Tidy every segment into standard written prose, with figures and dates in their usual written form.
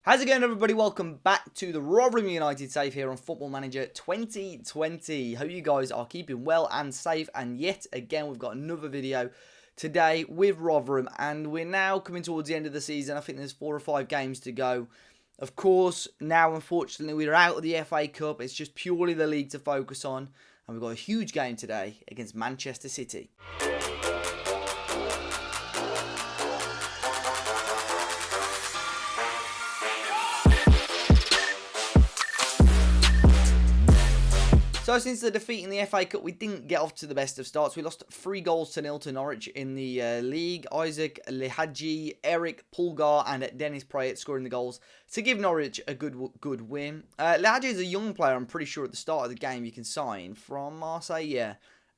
How's it going, everybody? Welcome back to the Rotherham United save here on Football Manager 2020. Hope you guys are keeping well and safe. And yet again, we've got another video today with Rotherham. And we're now coming towards the end of the season. I think there's 4 or 5 games to go. Of course, now, unfortunately, we're out of the FA Cup. It's just purely the league to focus on. And we've got a huge game today against Manchester City. So since the defeat in the FA Cup, we didn't get off to the best of starts. We lost 3-0 to Norwich in the league. Isaac Lehadji, Eric Pulgar and Dennis Prayet scoring the goals to give Norwich a good win. Lehadji is a young player, I'm pretty sure, at the start of the game you can sign from Marseille, yeah.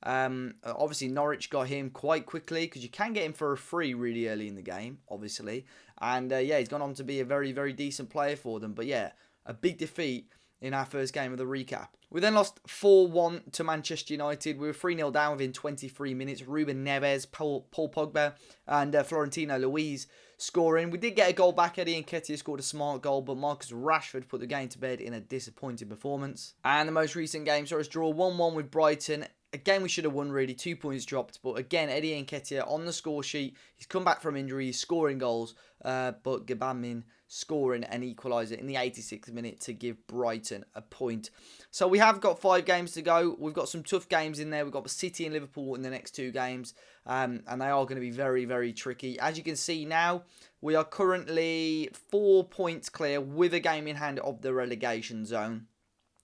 Obviously, Norwich got him quite quickly because you can get him for a free really early in the game, obviously. And yeah, he's gone on to be a very, very decent player for them. But yeah, a big defeat in our first game of the recap. We then lost 4-1 to Manchester United. We were 3-0 down within 23 minutes. Ruben Neves, Paul Pogba and Florentino Luis scoring. We did get a goal back. Eddie Nketiah scored a smart goal, but Marcus Rashford put the game to bed in a disappointing performance. And the most recent game saw us draw 1-1 with Brighton. Again, we should have won, really. 2 points dropped. But again, Eddie Nketiah on the score sheet. He's come back from injury. He's scoring goals. But Gbamin scoring an equaliser in the 86th minute to give Brighton a point. So we have got 5 games to go. We've got some tough games in there. We've got City and Liverpool in the next 2 games. And they are going to be very, very tricky. As you can see now, we are currently 4 points clear with a game in hand of the relegation zone.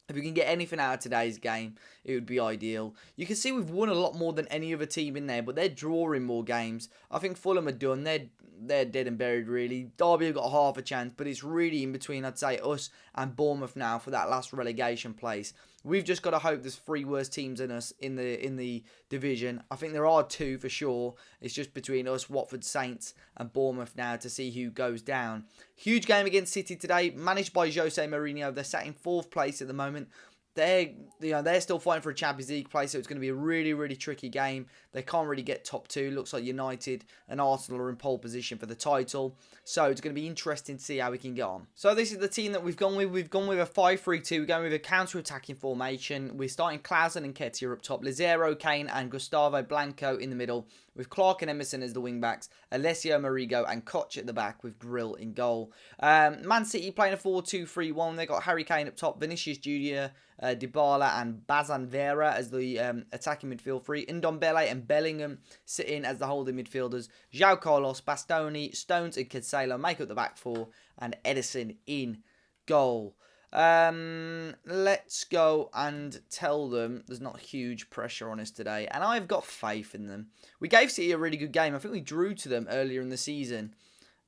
If we can get anything out of today's game, it would be ideal. You can see we've won a lot more than any other team in there, but they're drawing more games. I think Fulham are done. They're dead and buried, really. Derby have got half a chance, but it's really in between, I'd say, us and Bournemouth now for that last relegation place. We've just got to hope there's 3 worse teams than us in the division. I think there are 2 for sure. It's just between us, Watford Saints and Bournemouth now to see who goes down. Huge game against City today, managed by Jose Mourinho. They're sat in 4th place at the moment. They're still fighting for a Champions League place, so it's going to be a really, really tricky game. They can't really get top 2. Looks like United and Arsenal are in pole position for the title. So it's going to be interesting to see how we can get on. So this is the team that we've gone with. We've gone with a 5-3-2. We're going with a counter-attacking formation. We're starting Clausen and Nketiah up top. Lizero, Kane and Gustavo Blanco in the middle, with Clark and Emerson as the wing-backs. Alessio Marigo and Koch at the back with Grill in goal. Man City playing a 4-2-3-1. They've got Harry Kane up top, Vinicius Jr., Dybala and Bazan Vera as the attacking midfield three. Ndombele and Bellingham sit in as the holding midfielders. João Carlos, Bastoni, Stones and Cancelo make up the back 4. And Edison in goal. Let's go and tell them there's not huge pressure on us today. And I've got faith in them. We gave City a really good game. I think we drew to them earlier in the season.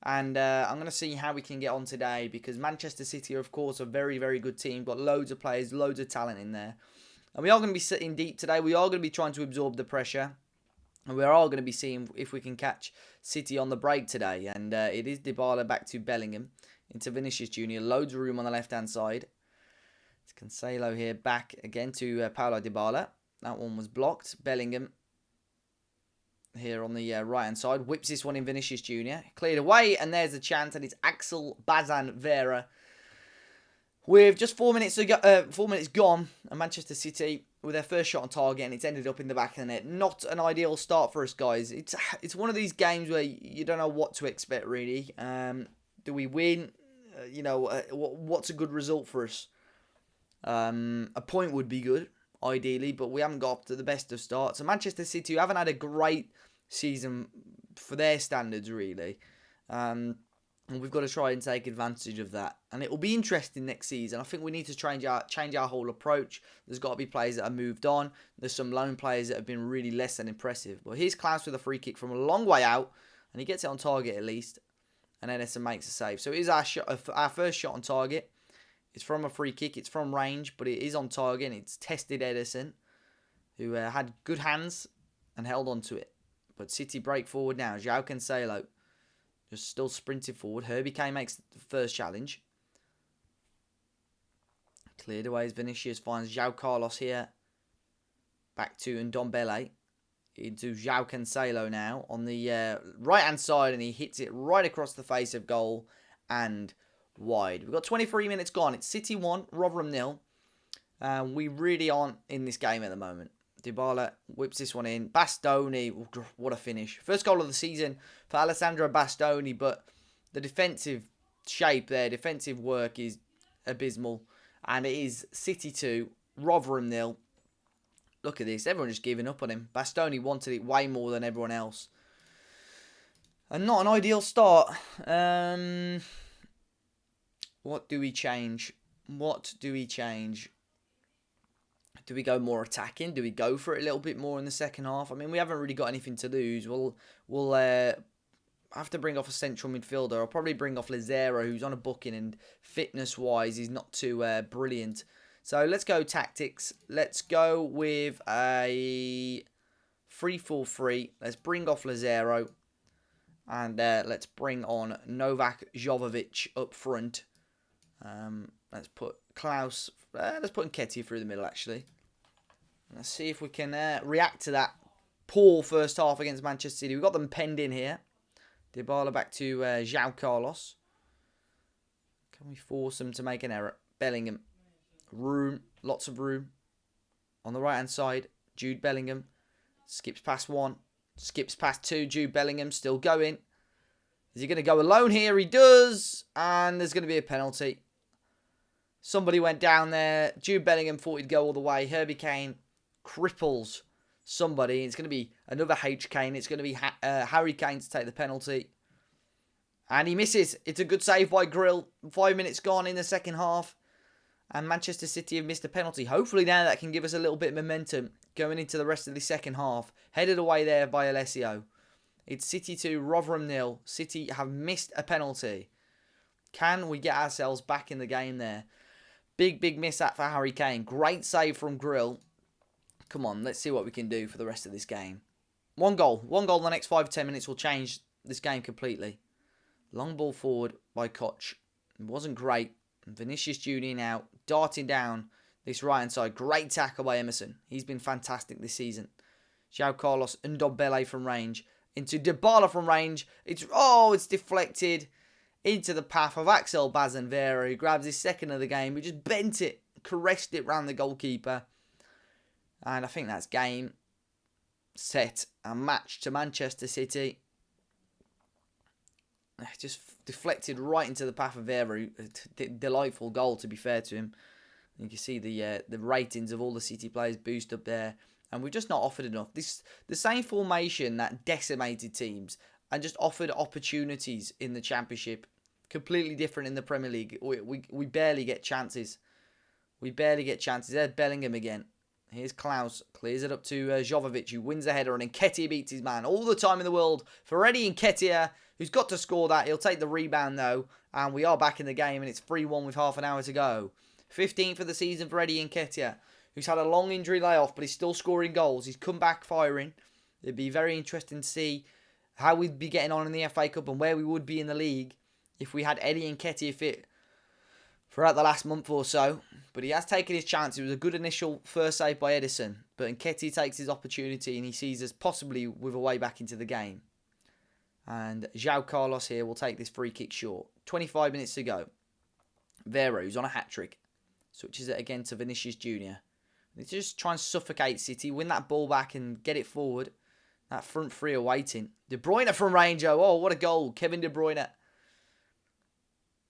And I'm going to see how we can get on today, because Manchester City are, of course, a very, very good team. Got loads of players, loads of talent in there. And we are going to be sitting deep today. We are going to be trying to absorb the pressure. And we are all going to be seeing if we can catch City on the break today. And it is Dybala back to Bellingham into Vinicius Jr. Loads of room on the left-hand side. It's Cancelo here back again to Paulo Dybala. That one was blocked. Bellingham here on the right-hand side. Whips this one in Vinicius Jr. Cleared away, and there's a chance, and it's Axel Bazan Vera. With just 4 minutes gone, and Manchester City with their first shot on target, and it's ended up in the back of the net. Not an ideal start for us, guys. It's one of these games where you don't know what to expect, really. Do we win? What's a good result for us? A point would be good, ideally, but we haven't got up to the best of starts. So Manchester City, who haven't had a great season for their standards, really. And we've got to try and take advantage of that. And it will be interesting next season. I think we need to change our whole approach. There's got to be players that have moved on. There's some lone players that have been really less than impressive. But here's Klaus with a free kick from a long way out, and he gets it on target at least. And Edison makes a save. So it is our first shot on target. It's from a free kick. It's from range, but it is on target. And it's tested Edison, who had good hands and held on to it. But City break forward now. João Cancelo just still sprinting forward. Herbie Kane makes the first challenge. Cleared away as Vinicius finds João Carlos here. Back to Ndombele. Into João Cancelo now on the right-hand side, and he hits it right across the face of goal. And wide. We've got 23 minutes gone. It's City 1, Rotherham 0. We really aren't in this game at the moment. Dybala whips this one in. Bastoni, what a finish. First goal of the season for Alessandro Bastoni, but the defensive shape there, defensive work is abysmal. And it is City 2, Rotherham 0. Look at this. Everyone just giving up on him. Bastoni wanted it way more than everyone else. And not an ideal start. What do we change? What do we change? Do we go more attacking? Do we go for it a little bit more in the second half? I mean, we haven't really got anything to lose. We'll have to bring off a central midfielder. I'll probably bring off Lazaro, who's on a booking, and fitness-wise, he's not too brilliant. So let's go tactics. Let's go with a 3-4-3. Let's bring off Lazaro. And let's bring on Novak Jovovic up front. Let's put Klaus. Let's put Nketiah through the middle, actually. Let's see if we can react to that poor first half against Manchester City. We've got them penned in here. Dybala back to João Carlos. Can we force them to make an error? Bellingham. Room. Lots of room. On the right-hand side, Jude Bellingham. Skips past one. Skips past two. Jude Bellingham still going. Is he going to go alone here? He does. And there's going to be a penalty. Somebody went down there. Jude Bellingham thought he'd go all the way. Herbie Kane cripples somebody. It's going to be another H. Kane. It's going to be Harry Kane to take the penalty. And he misses. It's a good save by Grill. 5 minutes gone in the second half. And Manchester City have missed a penalty. Hopefully now that can give us a little bit of momentum going into the rest of the second half. Headed away there by Alessio. It's City 2, Rotherham 0. City have missed a penalty. Can we get ourselves back in the game there? Big miss out for Harry Kane. Great save from Grill. Come on, let's see what we can do for the rest of this game. One goal in the next 5-10 minutes will change this game completely. Long ball forward by Koch. It wasn't great. Vinicius Junior now darting down this right-hand side. Great tackle by Emerson. He's been fantastic this season. João Carlos and Ndombele from range. Into Dybala from range. It's deflected into the path of Axel Bazenvera, who grabs his second of the game. He just bent it, caressed it round the goalkeeper. And I think that's game, set, and match to Manchester City. Just deflected right into the path of Vera. Delightful goal, to be fair to him. You can see the ratings of all the City players boost up there. And we've just not offered enough. The same formation that decimated teams and just offered opportunities in the Championship. Completely different in the Premier League. We barely get chances. There's Bellingham again. Here's Klaus. Clears it up to Jovovic, who wins the header, and Nketiah beats his man. All the time in the world for Eddie Nketiah, who's got to score that. He'll take the rebound, though. And we are back in the game, and it's 3-1 with half an hour to go. 15th for the season for Eddie Nketiah, who's had a long injury layoff, but he's still scoring goals. He's come back firing. It'd be very interesting to see how we'd be getting on in the FA Cup and where we would be in the league if we had Eddie Nketiah fit throughout the last month or so. But he has taken his chance. It was a good initial first save by Edison. But Nketiah takes his opportunity and he sees us possibly with a way back into the game. And João Carlos here will take this free kick short. 25 minutes to go. Vera, who's on a hat-trick, switches it again to Vinicius Junior. They just try and suffocate City, win that ball back and get it forward. That front three are waiting. De Bruyne from range. Oh, what a goal. Kevin De Bruyne.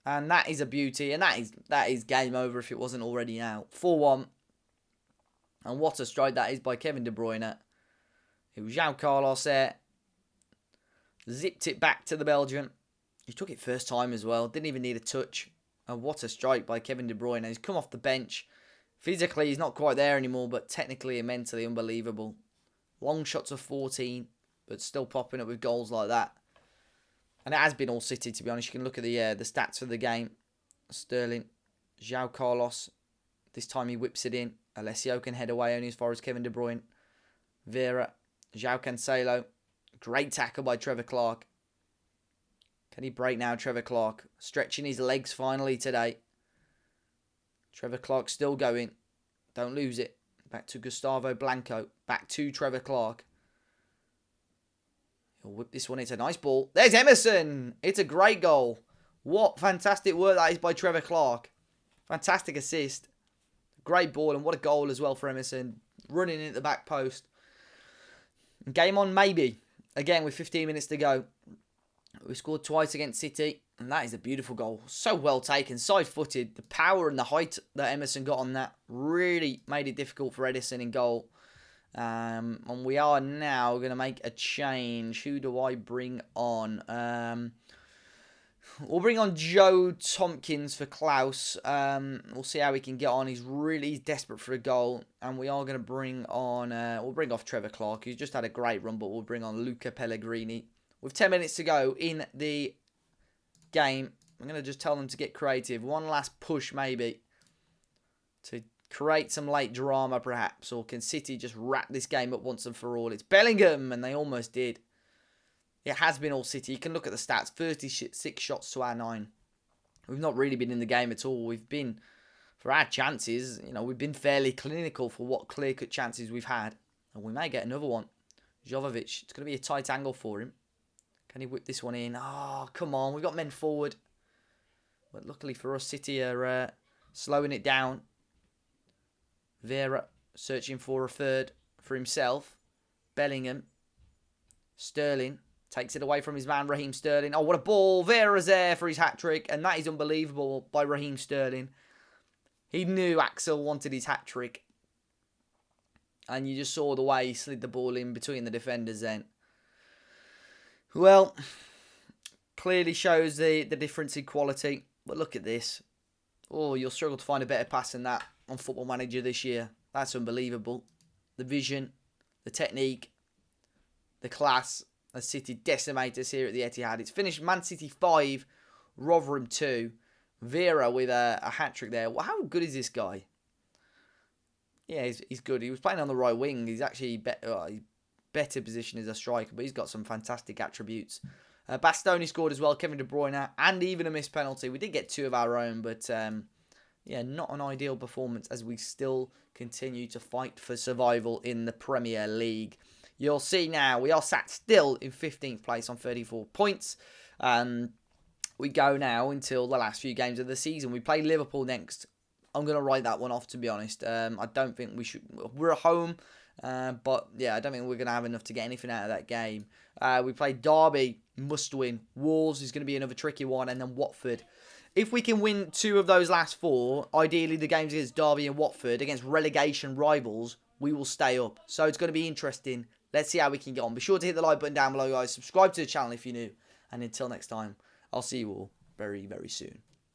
And that is a beauty. And that is game over if it wasn't already now. 4-1. And what a strike that is by Kevin De Bruyne. It was João Carlos there. Zipped it back to the Belgian. He took it first time as well. Didn't even need a touch. And what a strike by Kevin De Bruyne. He's come off the bench. Physically, he's not quite there anymore, but technically and mentally unbelievable. Long shots of 14, but still popping up with goals like that. And it has been all City, to be honest. You can look at the stats for the game. Sterling, João Carlos. This time he whips it in. Alessio can head away only as far as Kevin De Bruyne. Vera, João Cancelo. Great tackle by Trevor Clark. Can he break now, Trevor Clark? Stretching his legs finally today. Trevor Clark still going. Don't lose it. Back to Gustavo Blanco. Back to Trevor Clark. He'll whip this one. It's a nice ball. There's Emerson. It's a great goal. What fantastic work that is by Trevor Clark. Fantastic assist. Great ball, and what a goal as well for Emerson. Running into the back post. Game on, maybe. Again, with 15 minutes to go. We scored twice against City, and that is a beautiful goal. So well taken, side-footed. The power and the height that Emerson got on that really made it difficult for Edison in goal. And we are now going to make a change. Who do I bring on? We'll bring on Joe Tompkins for Klaus. We'll see how we can get on. He's really desperate for a goal. And we are going to bring on... we'll bring off Trevor Clark, who's just had a great run, but we'll bring on Luca Pellegrini. With 10 minutes to go in the game, I'm going to just tell them to get creative. One last push, maybe, to create some late drama, perhaps. Or can City just wrap this game up once and for all? It's Bellingham, and they almost did. It has been all City. You can look at the stats. 36 shots to our 9. We've not really been in the game at all. We've been, for our chances, we've been fairly clinical for what clear-cut chances we've had. And we may get another one. Jovovic, it's going to be a tight angle for him. Can he whip this one in? Oh, come on. We've got men forward. But luckily for us, City are slowing it down. Vera searching for a third for himself. Bellingham. Sterling takes it away from his man, Raheem Sterling. Oh, what a ball. Vera's there for his hat-trick. And that is unbelievable by Raheem Sterling. He knew Axel wanted his hat-trick. And you just saw the way he slid the ball in between the defenders then. Well, clearly shows the difference in quality. But look at this. Oh, you'll struggle to find a better pass than that on Football Manager this year. That's unbelievable. The vision, the technique, the class. As City decimate us here at the Etihad. It's finished Man City 5, Rotherham 2. Vera with a hat-trick there. Well, how good is this guy? Yeah, he's good. He was playing on the right wing. He's actually better position as a striker, but he's got some fantastic attributes. Bastoni scored as well, Kevin De Bruyne, and even a missed penalty. We did get 2 of our own, but yeah, not an ideal performance as we still continue to fight for survival in the Premier League. You'll see now we are sat still in 15th place on 34 points. We go now until the last few games of the season. We play Liverpool next. I'm going to write that one off, to be honest. I don't think we should... We're at home. But, yeah, I don't think we're going to have enough to get anything out of that game. We play Derby, must win. Wolves is going to be another tricky one. And then Watford. If we can win 2 of those last 4, ideally the games against Derby and Watford, against relegation rivals, we will stay up. So it's going to be interesting. Let's see how we can get on. Be sure to hit the like button down below, guys. Subscribe to the channel if you're new. And until next time, I'll see you all very, very soon.